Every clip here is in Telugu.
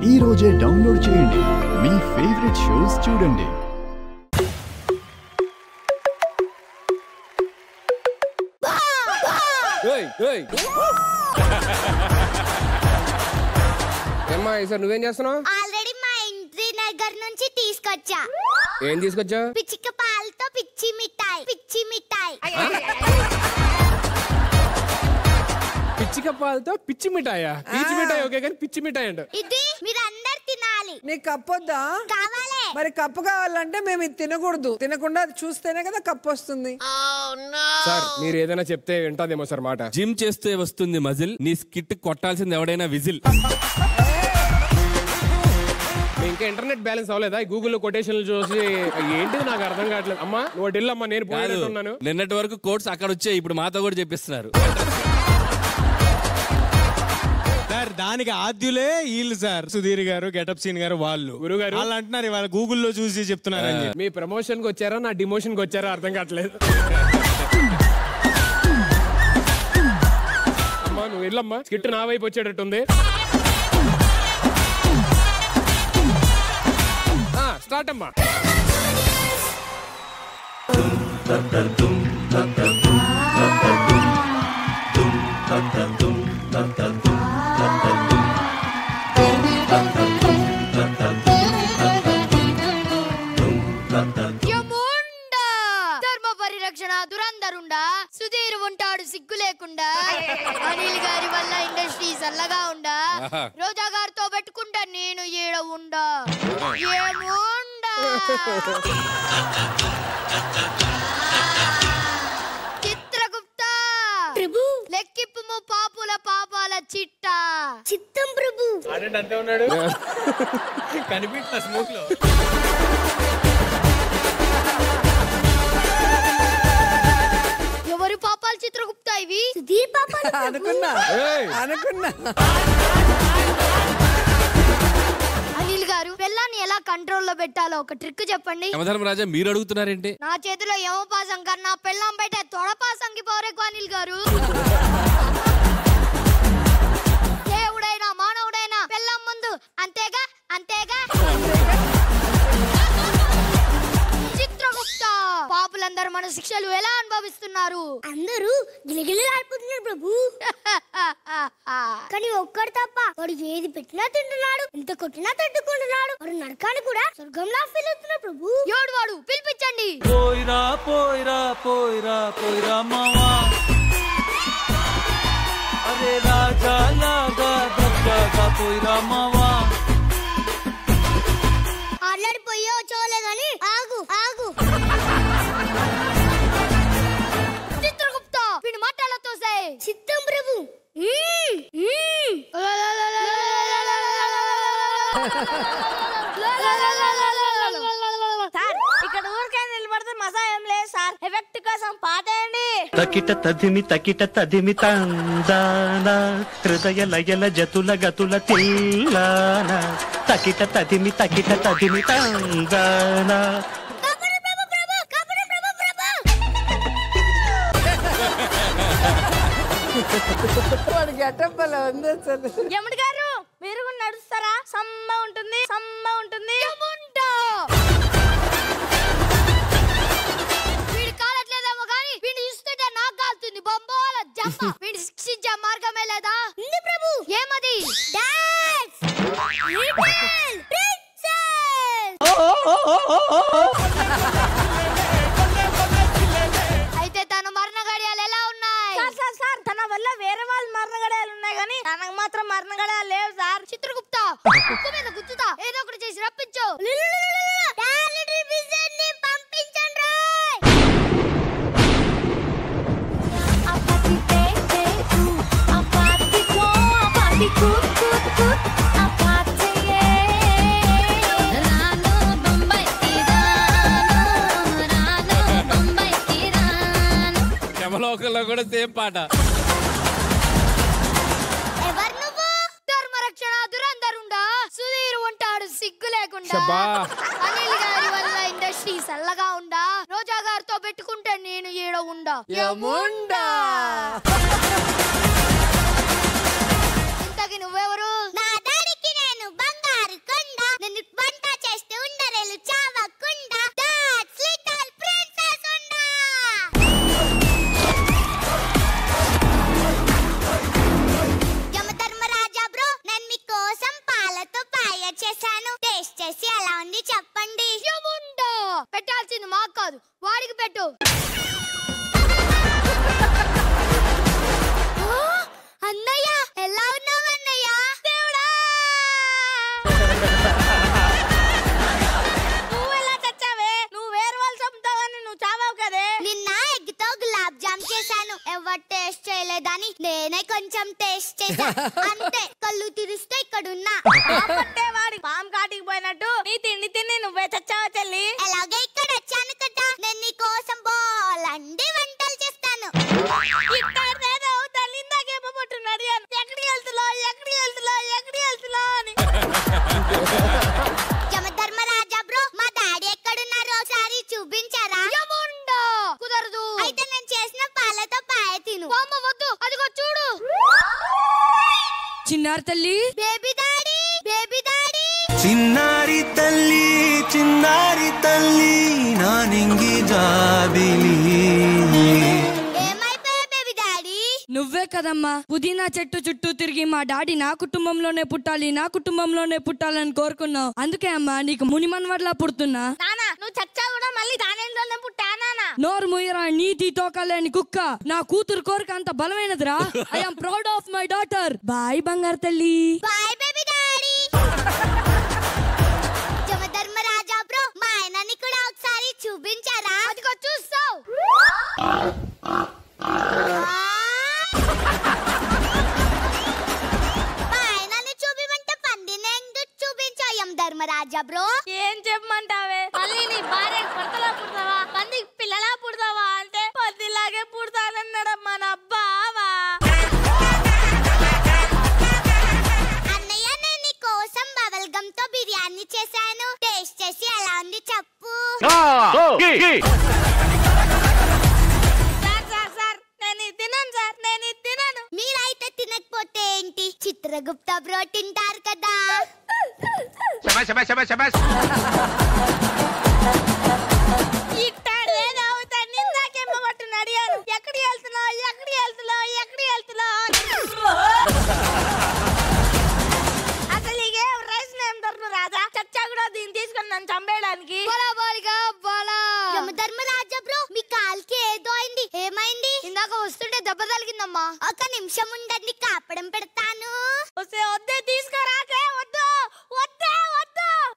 ఈ రోజే డౌన్లోడ్ చేయండి. మీ ఫేవరెట్ షోస్ చూడండి. నువ్వేం చేస్తున్నావు? ఆల్రెడీ మా ఇంటి దగ్గర నుంచి తీసుకొచ్చా. ఏం తీసుకొచ్చా? పిచ్చిక పాలతో పిచ్చి మిఠాయి. పిచ్చి మిఠాయి. పిచ్చిక పాలతో పిచ్చి మిఠాయా? పిచ్చి మిఠాయి ఓకే, కానీ పిచ్చి మిఠాయి అంట. ఇది మీరందరు తినాలి. నీకు కప్పు వద్దా? కావాలి. మరి కప్పు కావాలంటే మేము ఇది తినకూడదు. తినకుండా చూస్తేనే కదా కప్పు వస్తుంది. సార్ మీరు ఏదైనా చెప్తే వింటాదేమో సార్ మాట. జిమ్ చేస్తే వస్తుంది మజిల్, నీ స్కిట్ కొట్టాల్సింది ఎవడైనా విజిల్. ఇంకా ఇంటర్నెట్ బ్యాలెన్స్ అవ్వలేదా? గూగుల్లో కొటేషన్లు చూసి ఏంటిది నాకు అర్థం కావట్లేదు. అమ్మా నువ్వు ఢిల్లమ్మా, నేను పోయినట్టున్నాను. నిన్నటి వరకు కోర్స్ అక్కడ వచ్చాయి, ఇప్పుడు మాతో కూడా చెప్పిస్తున్నారు. సార్ దానికి ఆద్యులే వీళ్ళు సార్, సుధీర్ గారు, గెటప్ సీన్ గారు, వాళ్ళు గురుగారు వాళ్ళు అంటున్నారు ఇవాళ గూగుల్లో చూసి చెప్తున్నారు. మీ ప్రమోషన్ కి వచ్చారో నా డిమోషన్ కి వచ్చారో అర్థం కావట్లేదు. అమ్మా నువ్వు వెళ్ళమ్మా, స్కిట్ నా వైపు వచ్చేటట్టుంది. స్టార్ట్ అమ్మా. ధర్మ పరిరక్షణ దురందరుండా, సుధీర్ ఉంటాడు సిగ్గు లేకుండా, అనిల్ గారి వల్ల ఇండస్ట్రీ చల్లగా ఉండా, రోజా గారితో పెట్టుకుంటా నేను ఏడ ఉండా. ఏముండా చిత్రగుప్త ప్రభు, లెక్కిప్పు పాపుల పాపాల చిట్ట. చిత్తం ప్రభు. అంతే ఉన్నాడు కనిపించా స్మోక్ లో. ఎవరి పాపాలు చిత్రగుప్త? ఇవి సుధీర్ పాపాలు. అనుకున్నా. అనిల్ గారు, పిల్లాన్ని ఎలా కంట్రోల్లో పెట్టాలో ఒక ట్రిక్ చెప్పండి. యమధర్మరాజా మీరు అడుగుతున్నారేంటి? నా చేతిలో యమపాసం కన్నా పెళ్ళాం బయట తొడపాసంకి పోరేకు అనిల్ గారు. దేవుడైనా మానవుడైనా పెళ్ళాం ముందు అంతేగా అంతేగా. చిత్రగుప్త, పాపులందరూ మన శిక్షలు ఎలా అనుభవిస్తున్నారు? అందరూ గిలగిలాడిపోతున్నారు ప్రభు. కానీ ఒక్కడు తప్ప, వాడు ఏది పెట్టినా తింటున్నాడు, ఎంత కొట్టినా తట్టుకుంటున్నాడు. వాడు నరకాన్ని కూడా స్వర్గంలా ఫీల్ అవుతున్నాడు ప్రభు. ఎవడు వాడు? పిలిపించండి. పోయిరా పోయిరా పోయిరా పోయిరా మావా, అరే రాజా లాగా దర్జాగా పోయిరా మావా. ఆల్రెడీ చూడలే గాని ఆగు ఆగు. చిత్రగుప్త, వీడి మాటలతో చిత్తం ప్రభు. సార్ ఇక్కడ ఊరికే నిలబడితే మజా ఏం లేదు సార్, ఎఫెక్ట్ కోసం పాటేయండి. తకిట తదిమి తందాన, హృదయ లయల జతుల గతుల తిల్లాన. తకిట తదిమి తందాన. యముడి గారు, మీరు కూడా నడుస్తారా? సమ్మ ఉంటుంది సమ్మ ఉంటుంది. వీడి కాలట్లేదేమో కానీ వీడిని చూస్తుంటే నాకు కాలుతుంది. బొమ్మల జంప. వీడిని శిక్షించే మార్గమే లేదా? ఉంది ప్రభు. ఏమది? డాన్స్. Little princess. అయితే తన మరణ గడియాలు ఎలా ఉన్నాయి? సార్ తన వల్ల వేరే వాళ్ళు మరణ గడియాలు ఉన్నాయి కానీ తనకు మాత్రం మరణ గడియాలు లేవు సార్. చిత్రగుప్త, ఉక్కు మీద గుచ్చుతా ఏదో ఒకటి చేసి రప్పించు. పంపించండి. యమలోకంలో కూడా సేమ్ పాట. ఎవరు నువ్వు? ధర్మరక్షణ దురందరుండా, సుధీర్ ఉంటాడు సిగ్గు లేకుండా, అనిల్ గారి వల్ల ఇండస్ట్రీ చల్లగా ఉండా, రోజా గారితో పెట్టుకుంటే నేను ఏడ ఉండా. ఇంతకి నువ్వెవరు? నా దానికి నేను బంగారం. చేసి ఎలా ఉంది చెప్పండి. పెట్టాల్సింది మాకు కాదు, వాడికి పెట్టు. అన్నయ్య ఎలా ఉన్నావు అన్నయ్య? దేవుడా, నువ్వెలా చచ్చావే? నువ్వు వేరే వాళ్ళు చంపుతావని నువ్వు చావావు కదే. నిన్న ఎగ్ తో గులాబ్ జామ్ చేశాను, ఎవరు టేస్ట్ చేయలేదని నేనే కొంచెం టేస్ట్ చేశాను. అంతే, కళ్ళు తిరిస్తే ఇక్కడున్నా. వాడి పాము కాటికి పోయినట్టు నీ తిండి తిని నువ్వే చచ్చావా చెల్లి? ఎలాగే ఇక్కడ వచ్చాను కదా, నేను నీ కోసం బోలండి వంటలు చేస్తాను. యమధర్మరాజా బ్రో, మా డాడీ ఎక్కడున్నారో ఒకసారి చూపించారా? కుదరదు. అయితే నేను చేసిన పాలతో పాయ తిను. వద్దు, అదిగో చూడు. చిన్నారి తల్లి, బేబీ డాడీ, బేబీ డాడీ. చిన్నారి తల్లి నా నింగి జాబిలి. ఏమైపోయా బేబీ డాడీ? నువ్వే కదమ్మా పుదీనా చెట్టు చుట్టూ తిరిగి మా డాడీ నా కుటుంబంలోనే పుట్టాలని కోరుకున్నావు. అందుకే అమ్మా నీకు మునిమన్వడ్లా పుడుతున్నా. నానా, నువ్వు చచ్చా కూడా మళ్ళీ దానిలోనే పుట్టానా? నోరు ముయ్యరా నీతి తోకలేని కుక్క. నా కూతురు కోరిక అంత బలమైనదిరా. I am proud of my daughter. Bye బంగారు తల్లి. Bye baby daddy. Yamadharmaraja bro, మా ఆయనని కూడా ఒకసారి చూపించారా? అదిగో చూస్తావు. మా ఆయనని చూపిమంటే పందిని ఎందుకు చూపించావు యమధర్మరాజా బ్రో? ఏం చెప్పమంటావే? మళ్ళీ నీ భార్య కొత్తలా పుడతావా, పందికి పిల్లలా పుడతావా అంటే పందిలాగే పుడతానన్నాడమ్మా నా బావా. అన్నయ్య, నేను నీ కోసం బబల్ గమ్ తో బిర్యానీ చేశాను, టేస్ట్ చేసి ఎలా ఉంది చెప్పు. సార్, నేను ఇది తినను. మీరైతే తినకపోతే ఏంటి, చిత్రగుప్త బ్రో తింటారు కదా. అసలు రైస్ నేమ్ దొరుకును రాజా, చచ్చా కూడా దీన్ని తీసుకొని నన్ను చంపేయడానికి. యమధర్మరాజా బ్రో, మీ కాలికి ఏదో అయింది, ఏమైంది? ఇందాక వస్తుంటే దెబ్బ తగిలిందమ్మా. ఒక నిమిషం ఉండండి, కాపడం పెడతాను. వద్దే, తీసుకురాకే, వద్దు.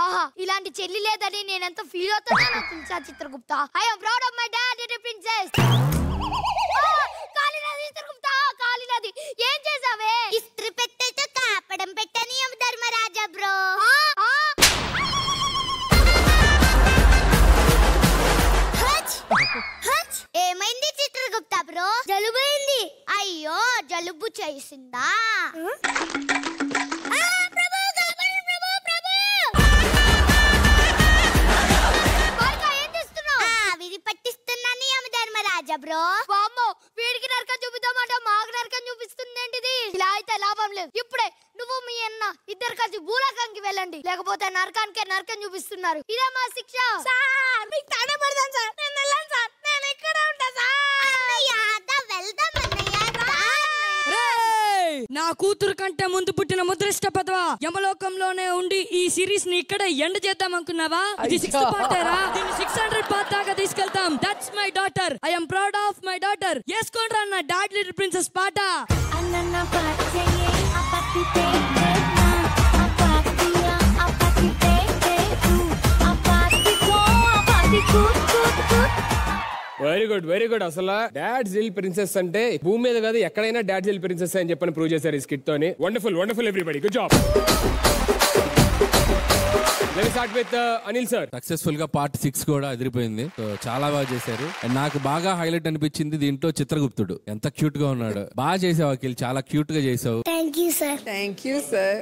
ఆహా, ఇలాంటి చెల్లి లేదని నేనెంత ఫీల్ అవుతున్నానో తెలుసా Chitragupta. I am proud of my dad and princess. కాలినది చిత్రగుప్త, కాలినది. ఏం చేసావే? ఇస్త్రీ పెట్టేతో కాపడం పెట్టని యమధర్మరాజా బ్రో. ఏమైంది చిత్రగుప్త బ్రో? జలుబైంది. అయ్యో, జలుబు చేసిందా? పట్టిస్తున్నాను యమధర్మరాజా బ్రో. వామ్మో, వీడికి నరకం చూపిద్దామంట మాకు నరకం చూపిస్తుంది ఏంటిది? ఇలా అయితే లాభం లేదు. ఇప్పుడే నువ్వు మీ అన్న ఇద్దరు కలిసి భూలోకానికి వెళ్ళండి, లేకపోతే నరకానికే నరకం చూపిస్తున్నారు. ఇదే మా శిక్ష. సార్, మీకు తానే పడతాను సార్. నేను వెళ్ళాను సార్, నేను ఇక్కడ ఉంటా సార్. వెళ్దాం అన్నయ్య. నా కూతురు కంటే ముందు పుట్టిన ముద్రిష్ట పదవా, యమలోకంలోనే ఉండి ఈ సిరీస్ ని ఇక్కడ ఎండ్ చేద్దాం అనుకున్నావా? ఇది 6th పార్ట్ రా, దీన్ని 600 పార్ట్ దాకా తీసుకెళ్తాం. That's my daughter. I am proud of my daughter. చేసుకోండి రా నా డాడ్ లిటిల్ ప్రిన్సెస్ పాట. Very good. అసలు డాడ్ జిల్ ప్రిన్సెస్ అంటే భూమి మీద కాదు ఎక్కడైనా డాడ్ జిల్ ప్రిన్సెస్ అని చెప్పని ప్రూవ్ చేశారు ఈ స్కిట్ తోని. Wonderful everybody, good job. Let me start with Anil sir. Successful గా పార్ట్ 6 కూడా ఎదిరిపోయింది. చాలా బాగా చేశారు. అండ్ నాకు బాగా హైలైట్ అనిపించింది దీంట్లో చిత్రగుప్తుడు. ఎంత క్యూట్ గా ఉన్నాడు. బాగా చేసావు అఖిల్, చాలా క్యూట్ గా చేసావు. Thank you sir.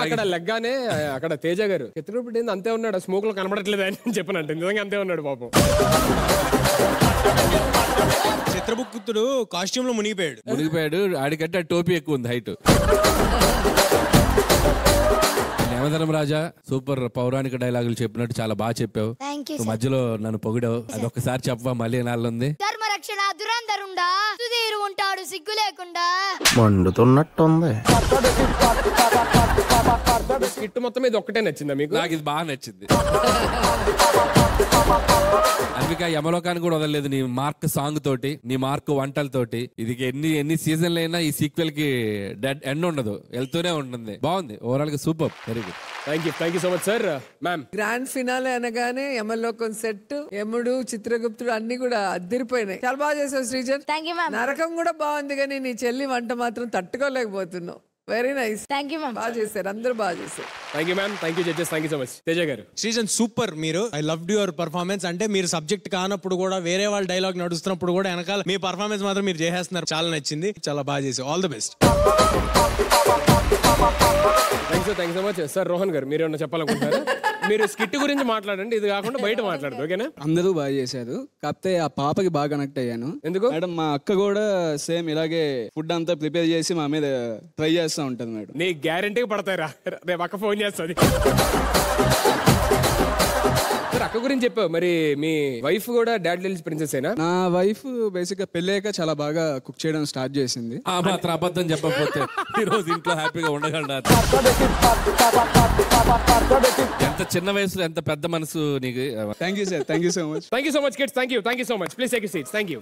అక్కడ లెగ్గానే అక్కడ తేజ గారు చిత్రగుప్తుడు ఏంది అంతే ఉన్నాడు, స్మోక్ లో కనబడట్లేదు అని చెప్పనంటే నిజంగా అంతే ఉన్నాడు పాపం. చిత్రగుప్తుడు కాస్ట్యూమ్ లో మునిగిపోయాడు. ఆడికంటే టోపీ ఎక్కువ ఉంది హైట్. యమధర్మరాజా సూపర్ పౌరాణిక డైలాగులు చెప్పినట్టు చాలా బాగా చెప్పావు. మధ్యలో నన్ను పొగిడావు, అదొక్కసారి చెప్పవా? మళ్ళీ నాలుగుంది. ధర్మరక్షణ దురంధరుండా, సుధీరు ఉంటాడు సిగ్గు లేకుండా. మండుతున్నట్టుంది. స్కిట్ మొత్తం ఇది ఒక్కటే నచ్చిందా మీకు? నాకు ఇది బాగా నచ్చింది. అందుకే యమలోకాన్ని కూడా వదలలేదు నీ మార్క్ సాంగ్ తోటి, నీ మార్క్ వంటలతోటి. ఇది ఎన్ని సీజన్లు అయినా ఈ సీక్వెల్ కి డెడ్ ఎండ్ ఉండదు, వెళ్తూనే ఉంటుంది. బాగుంది, ఓవరాల్ గా super, very good. Thank you so much sir. Ma'am, grand finale అనగానే యమలోకం సెట్, యముడు, చిత్రగుప్తుడు అన్ని కూడా అద్దరిపోయినాయి. చాలా బాగా చేసావు శ్రీజన్. నరకం కూడా బాగుంది, కానీ నీ చెల్లి వంట మాత్రం తట్టుకోలేకపోతున్నావు. Very nice. Thank you ma'am. బాగా చేశారు, అందరూ బాగా చేశారు. Thank you ma'am, thank you judges, thank you so much. Teja గారు, శ్రీజన్ సూపర్. మీరు ఐ లవ్డ్ యువర్ పర్ఫార్మెన్స్. అంటే మీరు సబ్జెక్ట్ కానప్పుడు కూడా, వేరే వాళ్ళ డైలాగ్ నడుస్తున్నప్పుడు కూడా వెనకాల మీ పర్ఫార్మెన్స్ మాత్రం మీరు చేసేస్తున్నారు. చాలా నచ్చింది, చాలా బాగా చేసి. All the best. Thank you so much. Sir Rohan గారు, మీరు ఏమన్నా చెప్పాలనుకుంటారా? మీరు స్కిట్ గురించి మాట్లాడండి, ఇది కాకుండా బయట మాట్లాడదు, ఓకేనా? అందరూ బాగా చేశారు, కాకపోతే ఆ పాపకి బాగా కనెక్ట్ అయ్యాను. ఎందుకు మేడం? మా అక్క కూడా సేమ్ ఇలాగే ఫుడ్ అంతా ప్రిపేర్ చేసి మా మీద ట్రై చేస్తూ ఉంటుంది మేడం. నీ గ్యారంటీగా పడతాయిరా, రేపు అక్క ఫోన్ చేస్తుంది. సార్ అక్క గురించి చెప్పావు, మరి మీ వైఫ్ కూడా డాడ్ లిటిల్ ప్రిన్సెస్ ఏనా? నా వైఫ్ బేసిక్ గా పెళ్ళాక చాలా బాగా కుక్ చేయడం స్టార్ట్ చేసింది. ఆ మాత్రం అబద్ధం చెప్పకపోతే ఈ రోజు ఇంట్లో హ్యాపీగా ఉండగలడా? ఎంత చిన్న వయసులో ఎంత పెద్ద మనసు నీకు. Thank you sir, thank you so much. Thank you so much kids, thank you so much. Please take your seats. Thank you.